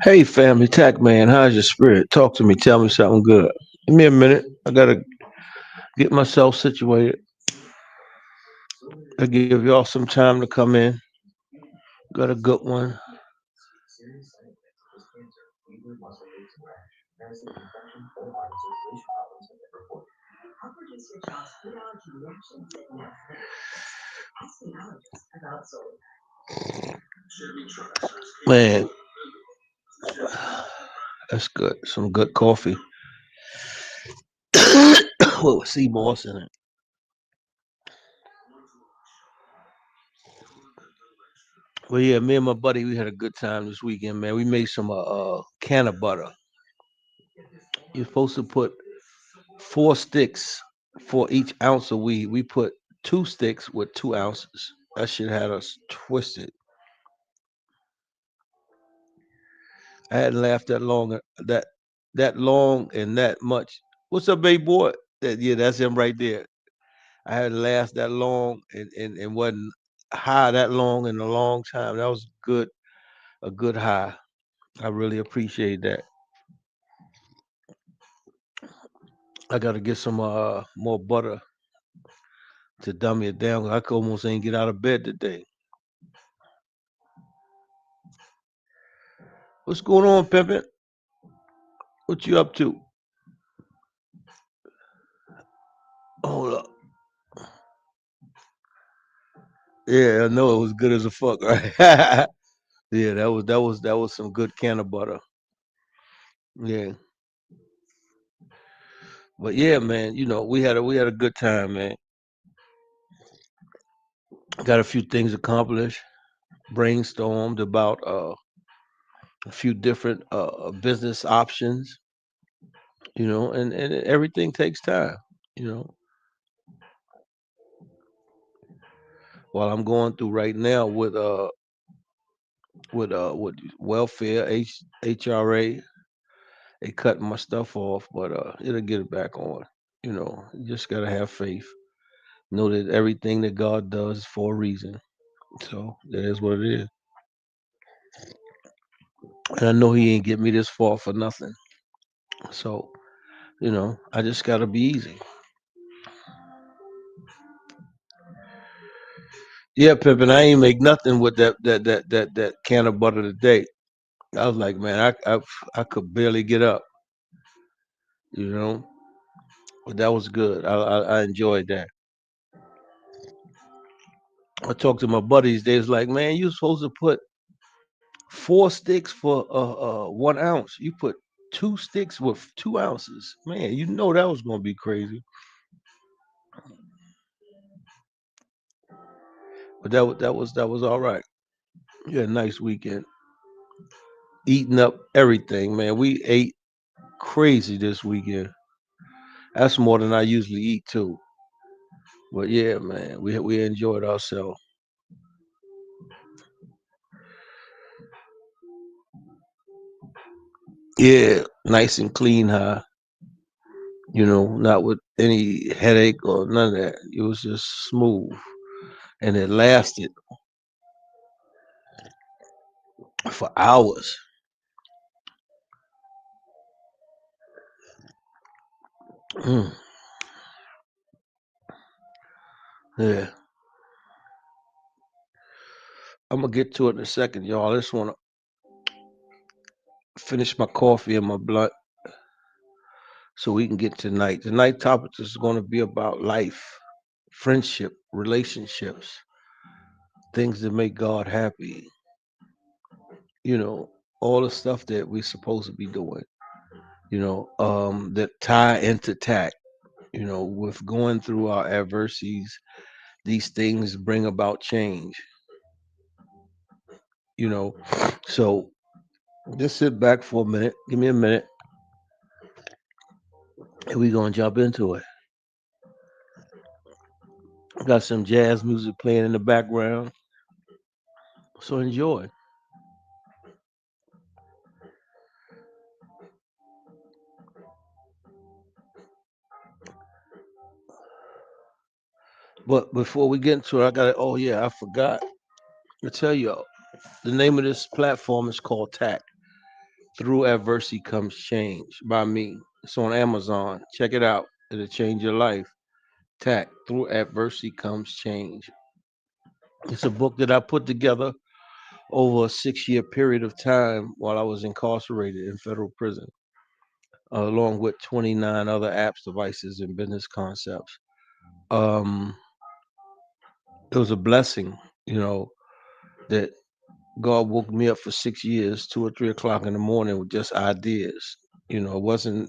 Hey, family, Tacc man, how's your spirit? Talk to me. Tell me something good. Give me a minute. I gotta get myself situated. I give y'all some time to come in. Got a good one. Man, that's good. Some good coffee. With sea moss in it. Well, yeah, me and my buddy, we had a good time this weekend, man. We made some can of butter. You're supposed to put 4 sticks for each ounce of weed. We put 2 sticks with 2 ounces. That shit had us twisted. I hadn't laughed that that long and that much. What's up, baby boy? Yeah, that's him right there. I hadn't laughed that long and wasn't high that long in a long time. That was good, a good high. I really appreciate that. I got to get some more butter to dummy it down. I could almost ain't get out of bed today. What's going on, Pimpin'? What you up to? Hold up. Yeah, I know it was good as a fuck, right? Yeah, that was some good can of butter. Yeah, but yeah, man, we had a good time, man. Got a few things accomplished. Brainstormed about a few different business options, and everything takes time. You know, while I'm going through right now with welfare HRA, they cutting my stuff off, but it'll get it back on. You just gotta have faith. Know that everything that God does is for a reason. So that is what it is. And I know He ain't get me this far for nothing. So I just gotta be easy. Yeah, Pimpin', I ain't make nothing with that can of butter today. I was like, man, I could barely get up, you know. But that was good. I enjoyed that. I talked to my buddies. They was like, man, you supposed to put 4 sticks for 1 ounce. You put 2 sticks with 2 ounces. Man, you know that was gonna be crazy. But that was all right. We had a nice weekend. Eating up everything, man. We ate crazy this weekend. That's more than I usually eat too. But yeah, man, we enjoyed ourselves. Yeah, nice and clean, huh? Not with any headache or none of that. It was just smooth, and it lasted for hours. Mm, yeah, I'm gonna get to it in a second, y'all. I just want to finish my coffee and my blunt so we can get to tonight. Tonight topic is going to be about life, friendship, relationships, things that make God happy. You know, all the stuff that we're supposed to be doing. That tie into tact. With going through our adversities, these things bring about change. You know, so just sit back for a minute. Give me a minute, and we're gonna jump into it. Got some jazz music playing in the background, so enjoy. But before we get into it, I got to. Oh yeah, I forgot to tell y'all. The name of this platform is called Tacc. Through Adversity Comes Change by me. It's on Amazon. Check it out. It'll change your life. Tacc. Through Adversity Comes Change. It's a book that I put together over a 6 year period of time while I was incarcerated in federal prison, along with 29 other apps, devices, and business concepts. Um, it was a blessing, you know, that God woke me up for 6 years, 2 or 3 o'clock in the morning with just ideas. It wasn't,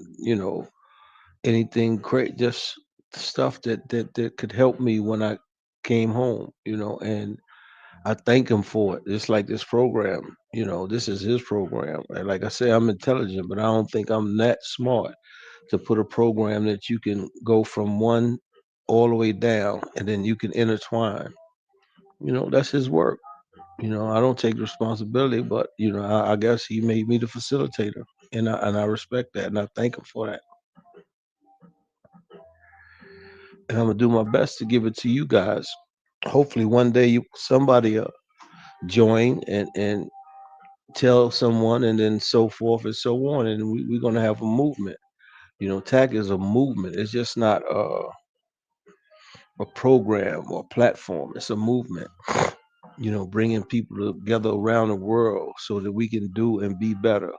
anything great, just stuff that could help me when I came home, and I thank him for it. It's like this program, this is his program. And like I say, I'm intelligent, but I don't think I'm that smart to put a program that you can go from one all the way down and then you can intertwine. That's his work. I don't take responsibility, but I guess he made me the facilitator, and I respect that, and I thank him for that. And I'm gonna do my best to give it to you guys. Hopefully, one day somebody join and tell someone, and then so forth and so on, and we're gonna have a movement. Tag is a movement. It's just not a program or platform. It's a movement. Bringing people together around the world so that we can do and be better.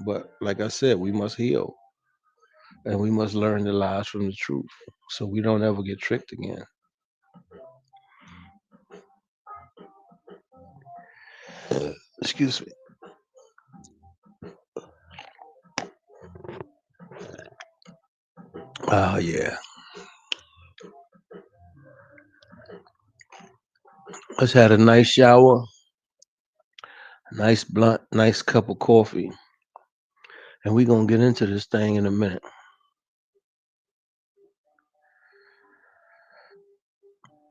But like I said, we must heal and we must learn the lies from the truth so we don't ever get tricked again. Excuse me. Oh, yeah. Let's had a nice shower, nice blunt, nice cup of coffee, and we're going to get into this thing in a minute.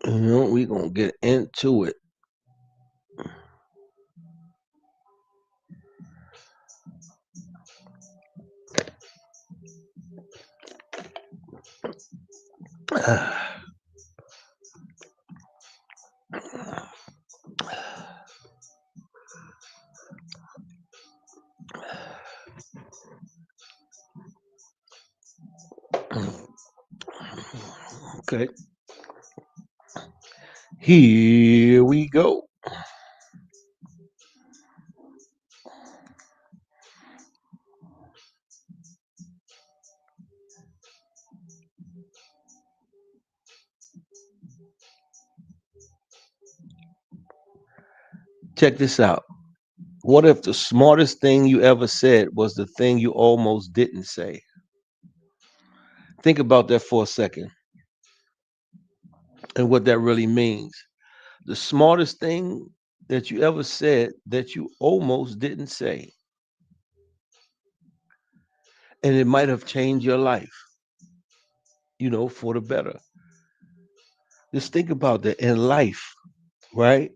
We're going to get into it. Okay, here we go. Check this out. What if the smartest thing you ever said was the thing you almost didn't say? Think about that for a second and what that really means. The smartest thing that you ever said that you almost didn't say, and it might have changed your life, for the better. Just think about that in life, right?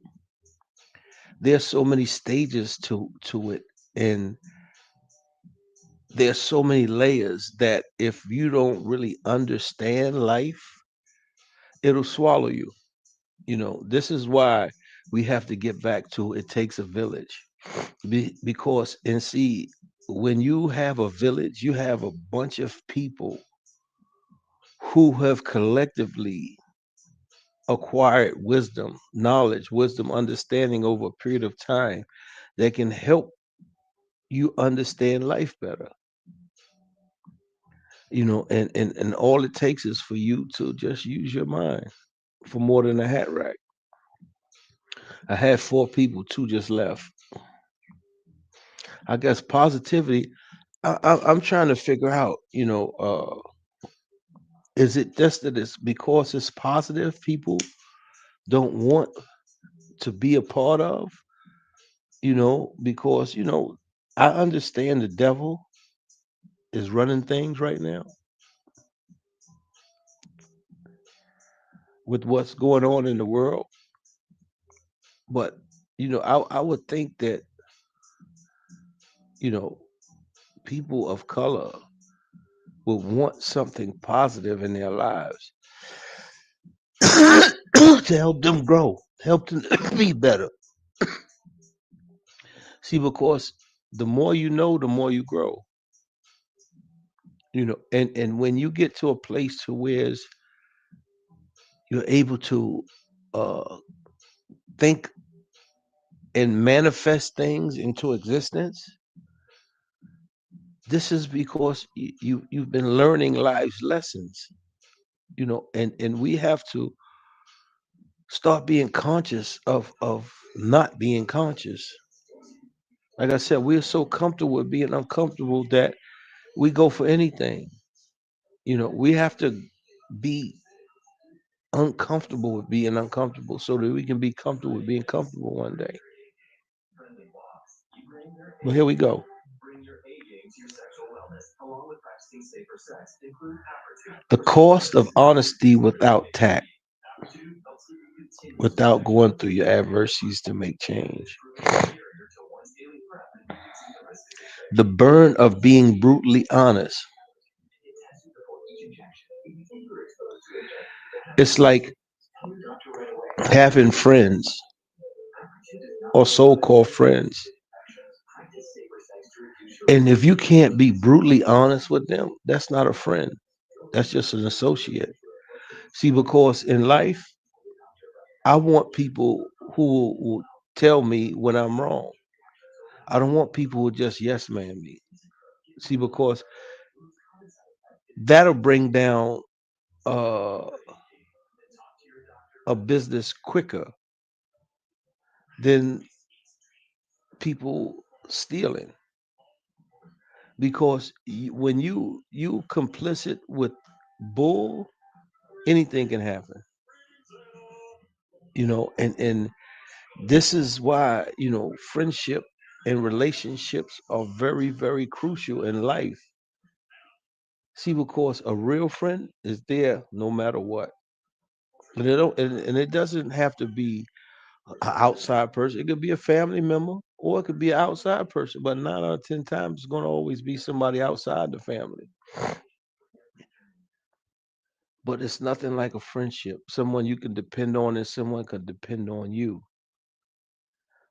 There's so many stages to it, and there's so many layers that if you don't really understand life, it'll swallow you. This is why we have to get back to it takes a village. Because, and see, when you have a village, you have a bunch of people who have collectively acquired wisdom, understanding over a period of time that can help you understand life better. And all it takes is for you to just use your mind for more than a hat rack. I had four people, two just left. I guess positivity. I'm trying to figure out, is it just that it's because it's positive people don't want to be a part of, because, I understand the devil is running things right now with what's going on in the world. But, I would think that, you know, people of color will want something positive in their lives to help them grow, help them be better. See, because the more you know, the more you grow. And when you get to a place to where you're able to uh, think and manifest things into existence, this is because you've been learning life's lessons. And we have to start being conscious of not being conscious. Like I said, we're so comfortable with being uncomfortable that we go for anything. We have to be uncomfortable with being uncomfortable so that we can be comfortable with being comfortable one day. Well, here we go. The cost of honesty without tact, without going through your adversities to make change. The burn of being brutally honest. It's like having friends or so called friends. And if you can't be brutally honest with them, that's not a friend. That's just an associate. See, because in life, I want people who will tell me when I'm wrong. I don't want people who just yes man me. See, because that'll bring down uh, a business quicker than people stealing. Because when you complicit with bull, anything can happen. And this is why friendship and relationships are very, very crucial in life. See, because a real friend is there no matter what. And it doesn't have to be an outside person. It could be a family member or it could be an outside person. But 9 out of 10 times, it's going to always be somebody outside the family. But it's nothing like a friendship. Someone you can depend on and someone can depend on you.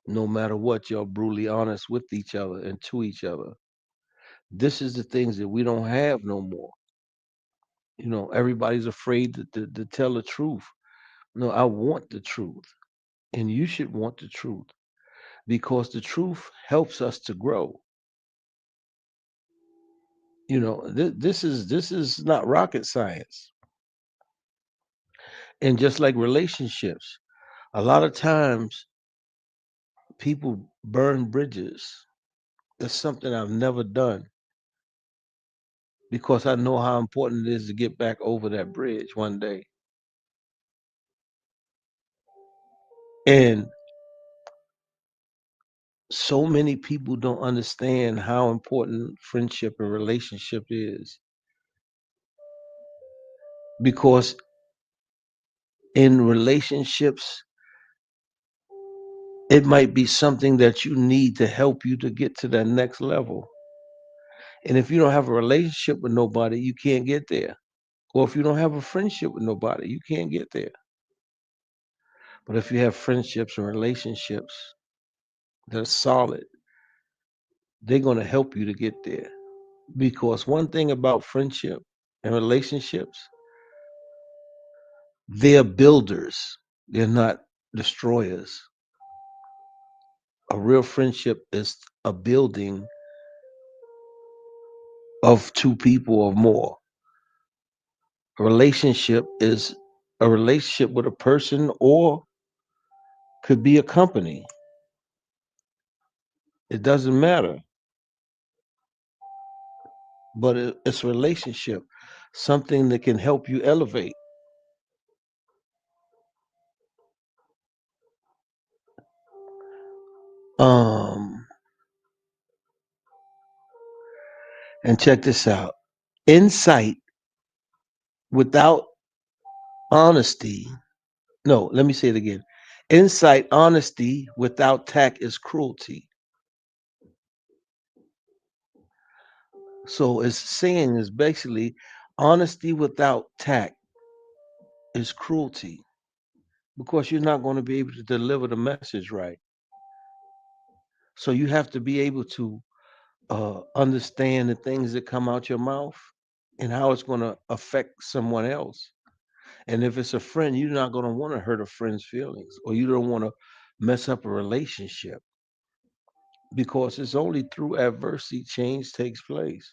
No matter what, you're brutally honest with each other and to each other. This is the things that we don't have no more. Everybody's afraid to tell the truth. No, I want the truth. And you should want the truth because the truth helps us to grow. This is not rocket science. And just like relationships, a lot of times people burn bridges. That's something I've never done because I know how important it is to get back over that bridge one day. And so many people don't understand how important friendship and relationship is because in relationships, it might be something that you need to help you to get to that next level. And if you don't have a relationship with nobody, you can't get there. Or if you don't have a friendship with nobody, you can't get there. But if you have friendships and relationships that are solid, they're going to help you to get there. Because one thing about friendship and relationships, they're builders, they're not destroyers. A real friendship is a building of two people or more. A relationship is a relationship with a person or could be a company. It doesn't matter, but it's a relationship, something that can help you elevate. Um, and check this out: insight without honesty. No, let me say it again. Insight, honesty without tact is cruelty. So it's saying is basically honesty without tact is cruelty because you're not going to be able to deliver the message right. So you have to be able to understand the things that come out your mouth and how it's going to affect someone else. And if it's a friend, you're not going to want to hurt a friend's feelings, or you don't want to mess up a relationship, because it's only through adversity change takes place.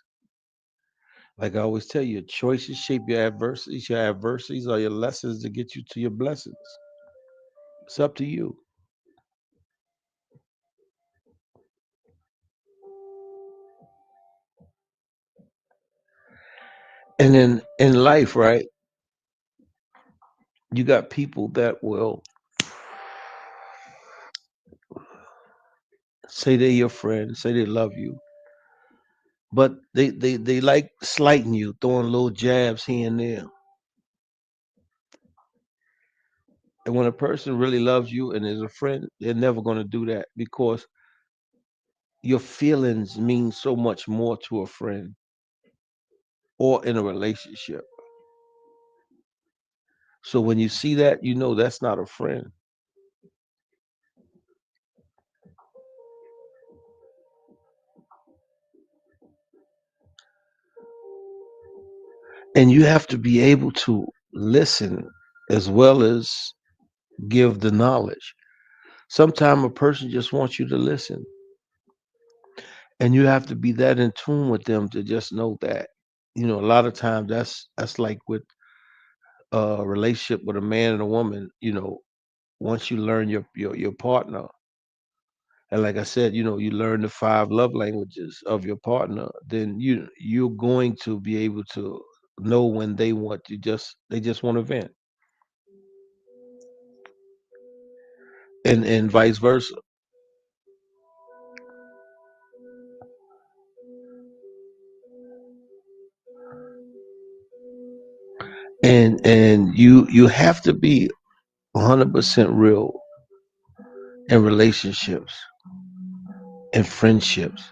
Like I always tell you, your choices shape your adversities. Your adversities are your lessons to get you to your blessings. It's up to you. And then in life, right, you got people that will say they're your friend, say they love you, but they like slighting you, throwing little jabs here and there. And when a person really loves you and is a friend, they're never going to do that, because your feelings mean so much more to a friend or in a relationship. So when you see that, you know that's not a friend. And you have to be able to listen as well as give the knowledge. Sometimes a person just wants you to listen, and you have to be that in tune with them to just know that. A lot of times that's like with a relationship with a man and a woman. Once you learn your partner, and like I said, you learn the five love languages of your partner, then you're going to be able to know when they just want to vent, and vice versa. And you have to be 100% real in relationships and friendships.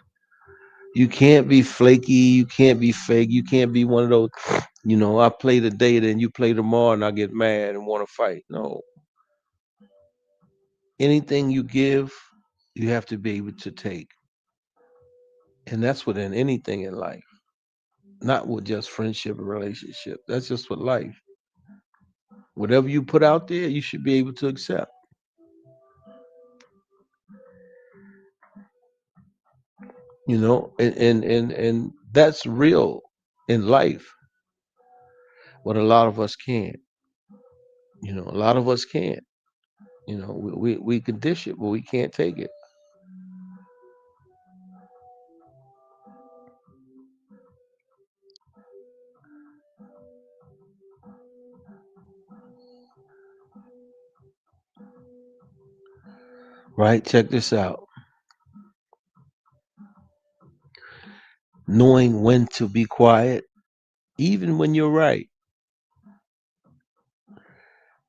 You can't be flaky, you can't be fake, you can't be one of those, I play today, then you play tomorrow, and I get mad and want to fight. No, anything you give, you have to be able to take. And that's within anything in life, not with just friendship and relationship. That's just with life. Whatever you put out there, you should be able to accept, and that's real in life. But a lot of us can't. A lot of us can't. We can dish it, but we can't take it. Right? Check this out. Knowing when to be quiet, even when you're right.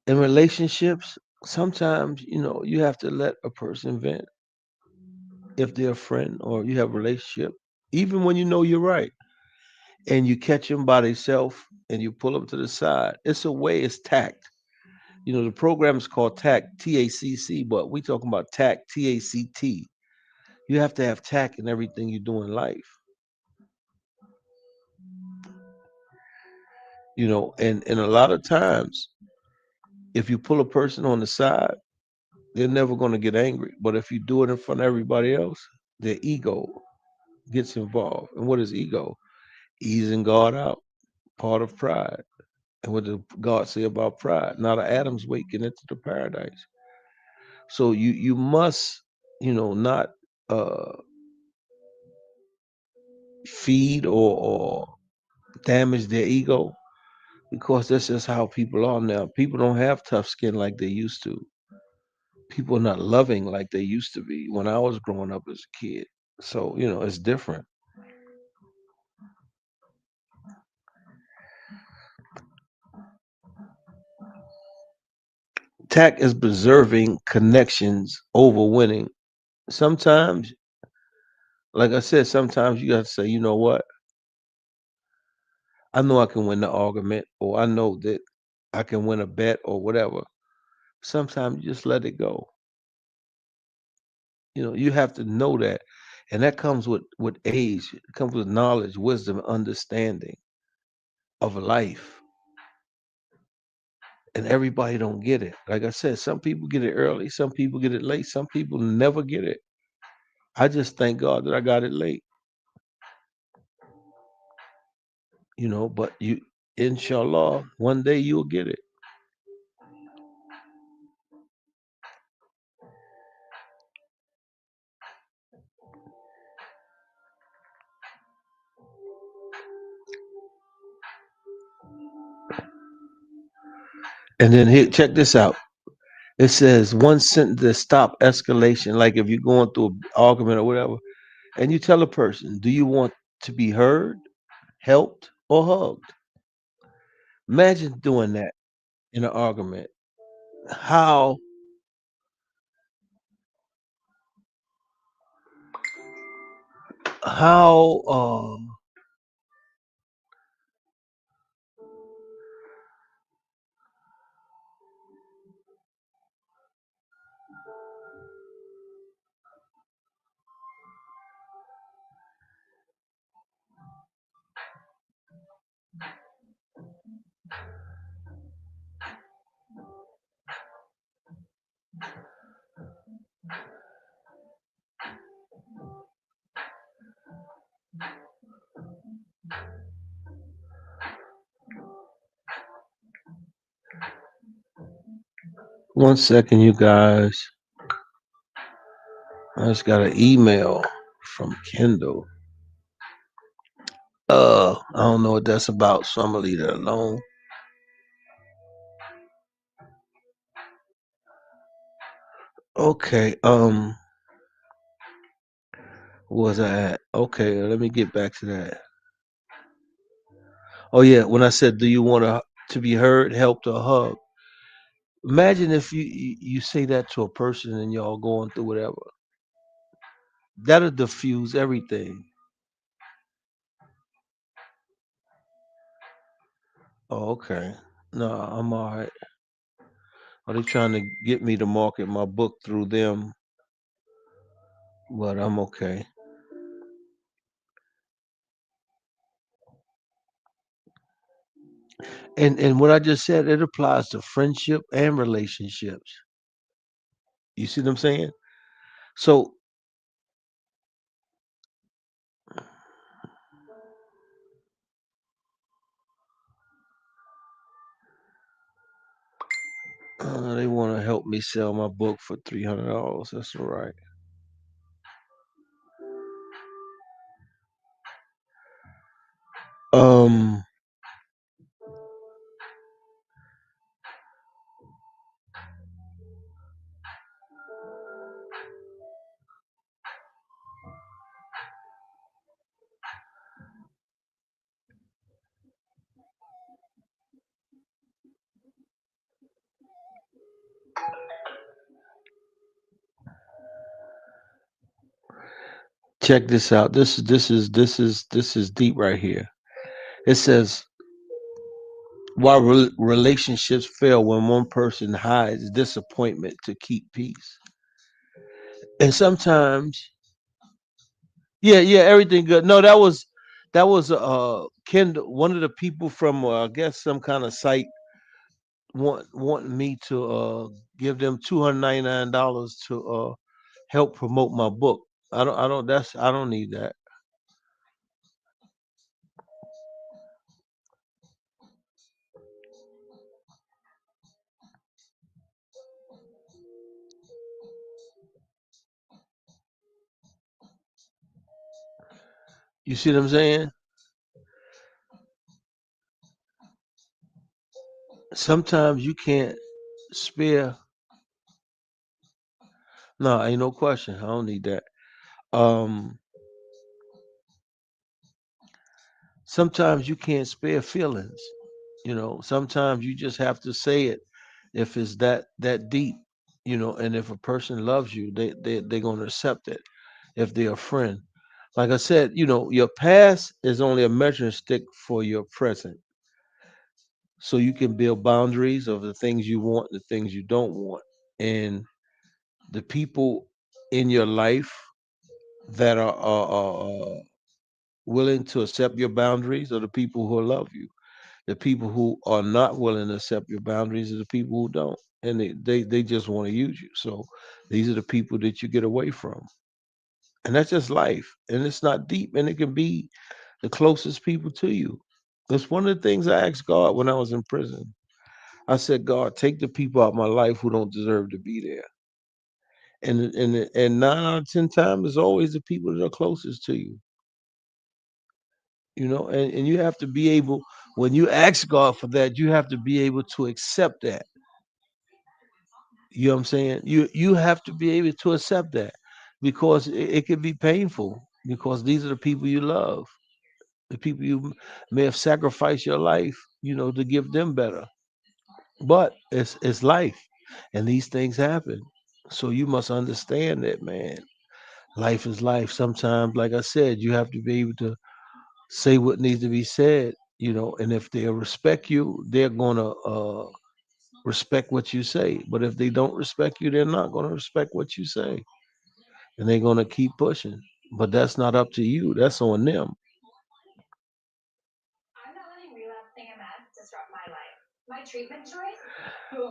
In relationships, sometimes, you have to let a person vent if they're a friend or you have a relationship, even when you know you're right. And you catch them by themselves and you pull them to the side. It's a way, it's tact. The program is called TAC, TACC, but we talking about TAC, TACT. You have to have tact in everything you do in life. And a lot of times, if you pull a person on the side, they're never going to get angry. But if you do it in front of everybody else, their ego gets involved. And what is ego? Easing God out, part of pride. And what did God say about pride? Not an Adam's weight getting into the paradise. So you must, not uh, feed or damage their ego, because that's just how people are now. People don't have tough skin like they used to. People are not loving like they used to be when I was growing up as a kid. So, it's different. Tact is preserving connections over winning. Sometimes, like I said, sometimes you got to say, you know what? I know I can win the argument, or I know that I can win a bet or whatever. Sometimes you just let it go. You have to know that, and that comes with age. It comes with knowledge, wisdom, understanding of life. And everybody don't get it. Like I said, some people get it early, some people get it late, some people never get it. I just thank God that I got it late, but inshallah, one day you'll get it. And then here, check this out. It says one sentence to stop escalation. Like if you're going through an argument or whatever, and you tell a person, do you want to be heard, helped, or hugged? Imagine doing that in an argument. How how 1 second, you guys. I just got an email from Kendall. I don't know what that's about, so I'm gonna leave that alone. Okay, where was I at? Okay, let me get back to that. Oh yeah, when I said, do you want to be heard, helped, or hugged? Imagine if you say that to a person and y'all going through whatever. That'll diffuse everything. Oh, okay. No, I'm all right. Are they trying to get me to market my book through them? But I'm okay. And what I just said, it applies to friendship and relationships. You see what I'm saying? So they want to help me sell my book for $300. That's all right. Um, check this out. This is deep right here. It says why relationships fail when one person hides disappointment to keep peace. And sometimes, yeah, yeah, everything good. No, that was Kendall, one of the people from I guess some kind of site wanting me to give them $299 to help promote my book. I don't need that. You see what I'm saying? Sometimes you can't spare. No, ain't no question. I don't need that. Um, Sometimes you can't spare feelings. Sometimes you just have to say it if it's that deep. And if a person loves you, they're gonna accept it. If they're a friend, like I said, your past is only a measuring stick for your present, so you can build boundaries of the things you want, the things you don't want, and the people. in your life that are willing to accept your boundaries are the people who love you. The people who are not willing to accept your boundaries are the people who don't. And they just want to use you. So these are the people that you get away from. And that's just life. And it's not deep. And it can be the closest people to you. That's one of the things I asked God when I was in prison. I said, God, take the people out of my life who don't deserve to be there. And 9 out of 10 times, it's always the people that are closest to you. And you have to be able, when you ask God for that, you have to be able to accept that. You know what I'm saying? You have to be able to accept that because it can be painful because these are the people you love, the people you may have sacrificed your life, to give them better. But it's life, and these things happen. So you must understand that, man. Life is life. Sometimes, like I said, you have to be able to say what needs to be said, and if they respect you, they're gonna respect what you say. But if they don't respect you, they're not gonna respect what you say, and they're gonna keep pushing. But that's not up to you. That's on them.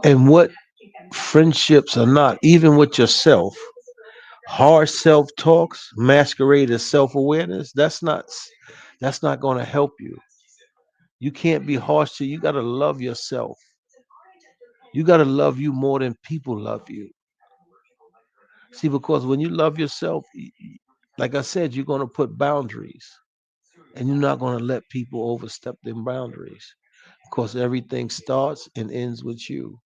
And what friendships are not, even with yourself, harsh self talks masquerade as self awareness. That's not going to help you. You can't be harsh to you. Got to love yourself. You got to love you more than people love you. See, because when you love yourself, like I said, you're going to put boundaries, and you're not going to let people overstep them boundaries. Because everything starts and ends with you.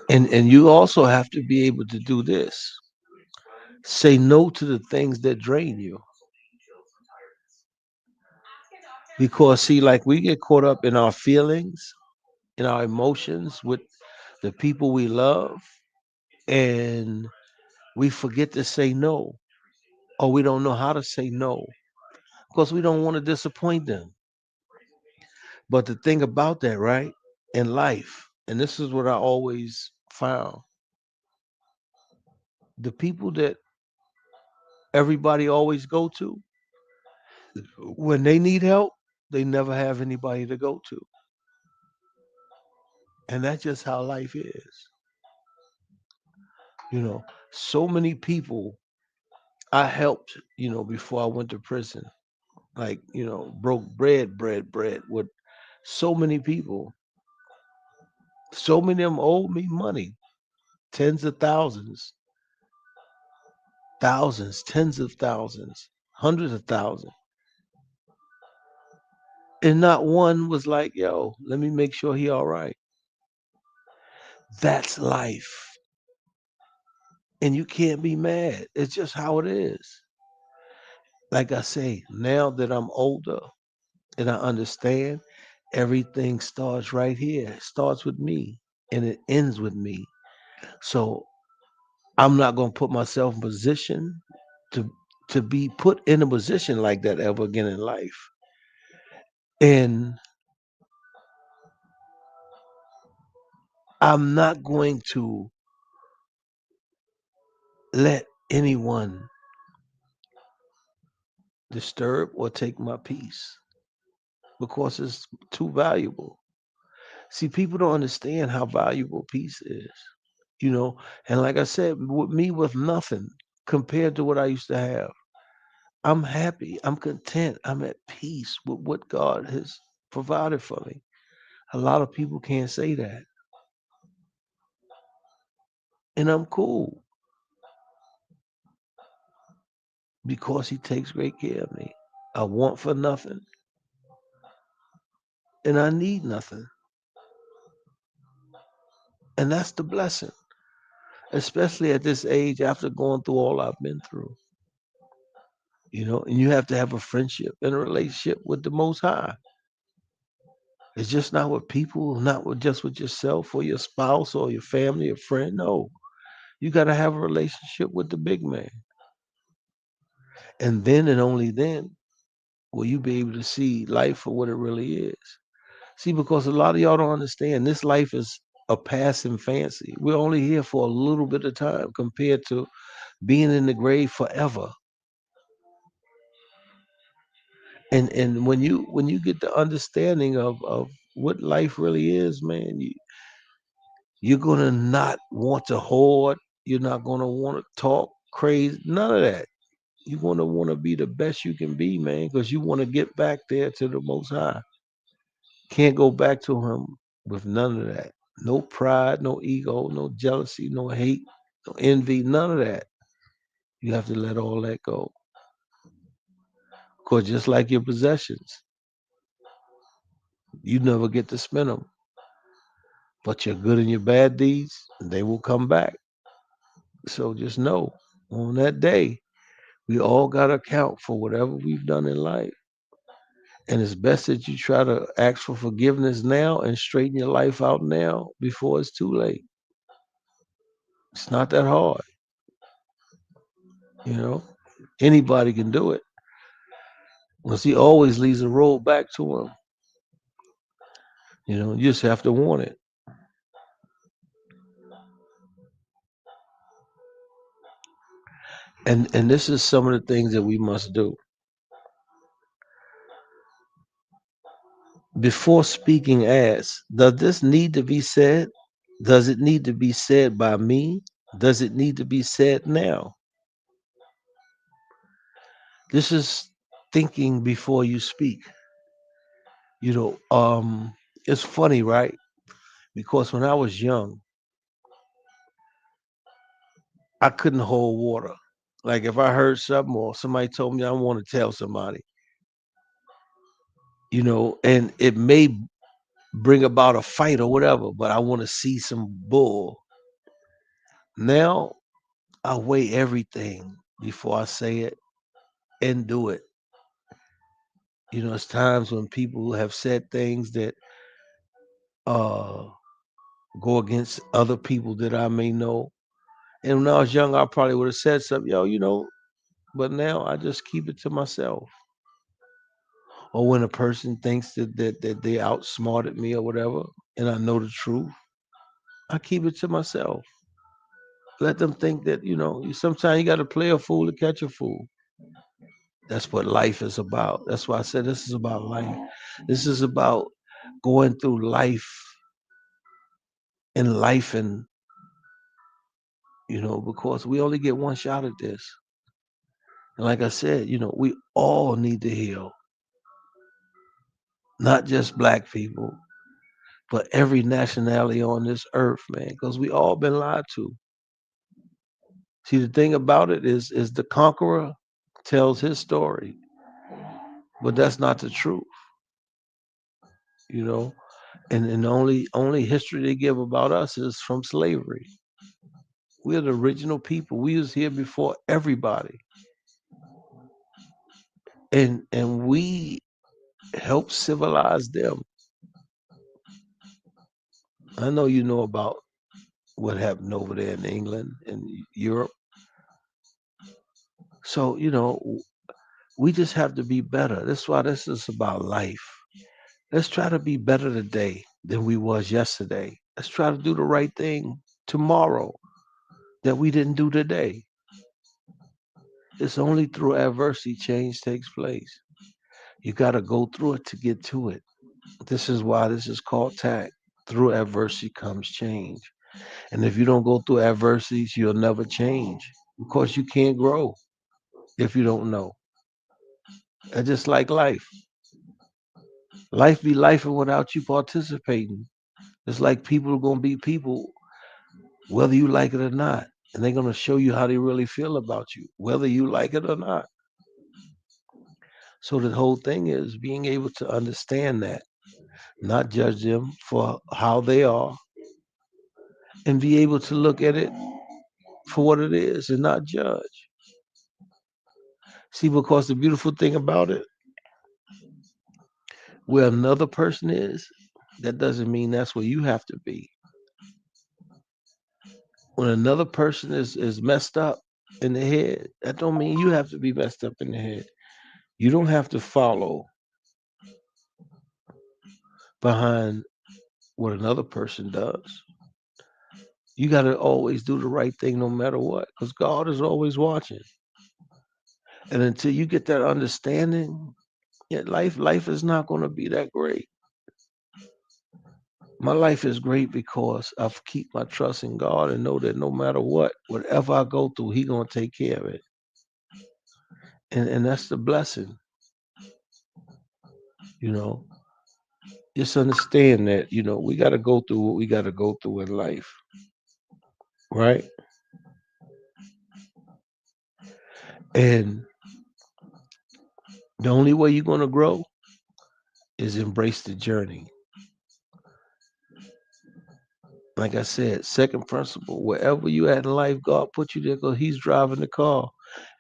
And you also have to be able to do this. Say no to the things that drain you. Because see, like we get caught up in our feelings, in our emotions with the people we love, and we forget to say no, or we don't know how to say no because we don't want to disappoint them. But the thing about that, right, in life, and this is what I always found, the people that everybody always go to, when they need help, they never have anybody to go to. And that's just how life is. You know, so many people I helped, before I went to prison, like, broke bread with so many people. So many of them owed me money, tens of thousands, thousands, tens of thousands, hundreds of thousands. And not one was like, yo, let me make sure he all right. That's life. And you can't be mad. It's just how it is. Like I say, now that I'm older and I understand, everything starts right here. It starts with me and it ends with me. So I'm not gonna put myself in position to to be put in a position like that ever again in life. And I'm not going to let anyone disturb or take my peace because it's too valuable. See, people don't understand how valuable peace is, you know. And like I said, with me with nothing compared to what I used to have, I'm happy, I'm content, I'm at peace with what God has provided for me. A lot of people can't say that. And I'm cool because he takes great care of me. I want for nothing and I need nothing. And that's the blessing, especially at this age after going through all I've been through. And you have to have a friendship and a relationship with the Most High. It's just not with people, not with just with yourself or your spouse or your family or friend. No, you got to have a relationship with the big man. And then and only then will you be able to see life for what it really is. See, because a lot of y'all don't understand this life is a passing fancy. We're only here for a little bit of time compared to being in the grave forever. And when you get the understanding of what life really is, man, you're gonna not want to hoard. You're not gonna want to talk crazy. None of that. You're gonna want to be the best you can be, man, because you want to get back there to the Most High. Can't go back to Him with none of that. No pride, no ego, no jealousy, no hate, no envy, none of that. You have to let all that go. Because just like your possessions, you never get to spend them. But your good and your bad deeds, they will come back. So just know on that day, we all got to account for whatever we've done in life. And it's best that you try to ask for forgiveness now and straighten your life out now before it's too late. It's not that hard, you know. Anybody can do it. Because He always leaves a road back to Him. You just have to want it. And this is some of the things that we must do. Before speaking, ask, does this need to be said? Does it need to be said by me? Does it need to be said now? This is thinking before you speak. You know, it's funny, right? Because when I was young, I couldn't hold water. Like if I heard something or somebody told me I want to tell somebody, and it may bring about a fight or whatever, but I want to see some bull. Now I weigh everything before I say it and do it. It's times when people have said things that uh go against other people that I may know. And when I was young, I probably would have said something, but now I just keep it to myself. Or when a person thinks that they outsmarted me or whatever, and I know the truth, I keep it to myself. Let them think that, sometimes you got to play a fool to catch a fool. That's what life is about. That's why I said this is about life. This is about going through life and because we only get one shot at this. And like I said, we all need to heal, not just black people, but every nationality on this earth, man, because we all been lied to. See, the thing about it is the conqueror tells his story, but that's not the truth, you know. And the only history they give about us is from slavery. We're the original people. We was here before everybody, and we helped civilize them. I know you know about what happened over there in England and Europe. So we just have to be better. That's why this is about life. Let's try to be better today than we was yesterday. Let's try to do the right thing tomorrow that we didn't do today. It's only through adversity change takes place. You got to go through it to get to it. This is why this is called Tacc. Through adversity comes change. And if you don't go through adversities, you'll never change because you can't grow if you don't know. It's just like life. Life be life without you participating. It's like people are going to be people whether you like it or not. And they're going to show you how they really feel about you, whether you like it or not. So the whole thing is being able to understand that, not judge them for how they are, and be able to look at it for what it is and not judge. See, because the beautiful thing about it, where another person is, that doesn't mean that's where you have to be. When another person is messed up in the head, that don't mean you have to be messed up in the head. You don't have to follow behind what another person does. You got to always do the right thing no matter what, because God is always watching. And until you get that understanding, yeah, life is not going to be that great. My life is great because I keep my trust in God and know that no matter what, whatever I go through, He gonna take care of it. And that's the blessing, you know. Just understand that, we gotta go through what we gotta go through in life, right? And the only way you're gonna grow is embrace the journey. Like I said, second principle, wherever you at in life, God put you there because He's driving the car.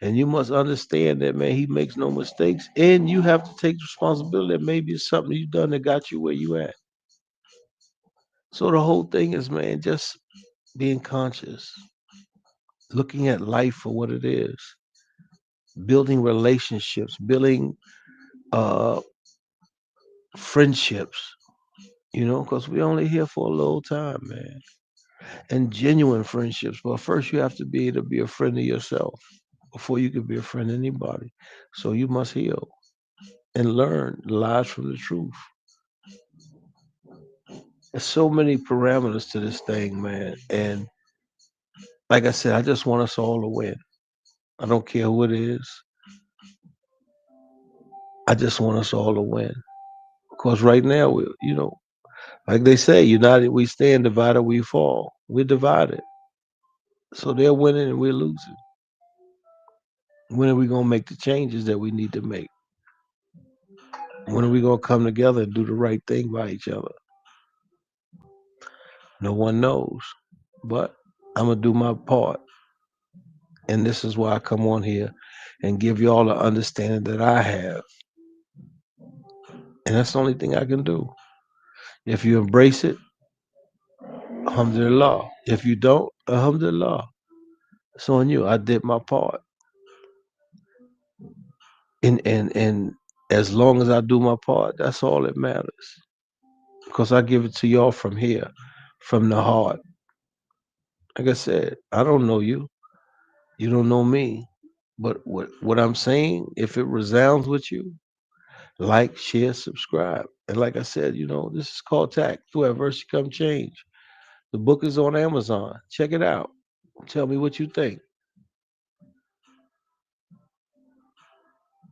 And you must understand that, man, He makes no mistakes. And you have to take responsibility that maybe it's something you've done that got you where you at. So the whole thing is, man, just being conscious, looking at life for what it is, building relationships, building uh friendships, because we're only here for a little time, man. And genuine friendships. But first, you have to be able to be a friend of yourself before you can be a friend to anybody. So you must heal and learn lies from the truth. There's so many parameters to this thing, man. And like I said, I just want us all to win. I don't care who it is. I just want us all to win. Because right now, like they say, united we stand, divided we fall. We're divided. So they're winning and we're losing. When are we going to make the changes that we need to make? When are we going to come together and do the right thing by each other? No one knows. But I'm going to do my part. And this is why I come on here and give you all the understanding that I have. And that's the only thing I can do. If you embrace it, alhamdulillah. If you don't, alhamdulillah. It's on you. I did my part. And as long as I do my part, that's all that matters. Because I give it to y'all from here, from the heart. Like I said, I don't know you. You don't know me. But what I'm saying, if it resounds with you, like, share, subscribe. And like I said, this is called Tacc. Through adversity come change. The book is on Amazon. Check it out. Tell me what you think.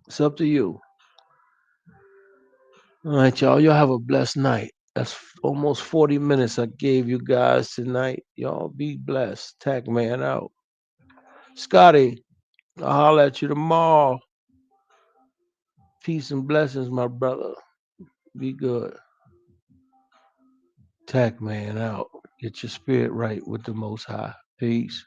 It's up to you. All right, y'all. Y'all have a blessed night. That's almost 40 minutes I gave you guys tonight. Y'all be blessed. Tacc man out. Scotty, I'll holler at you tomorrow. Peace and blessings, my brother. Be good. Tacc man out. Get your spirit right with the Most High. Peace.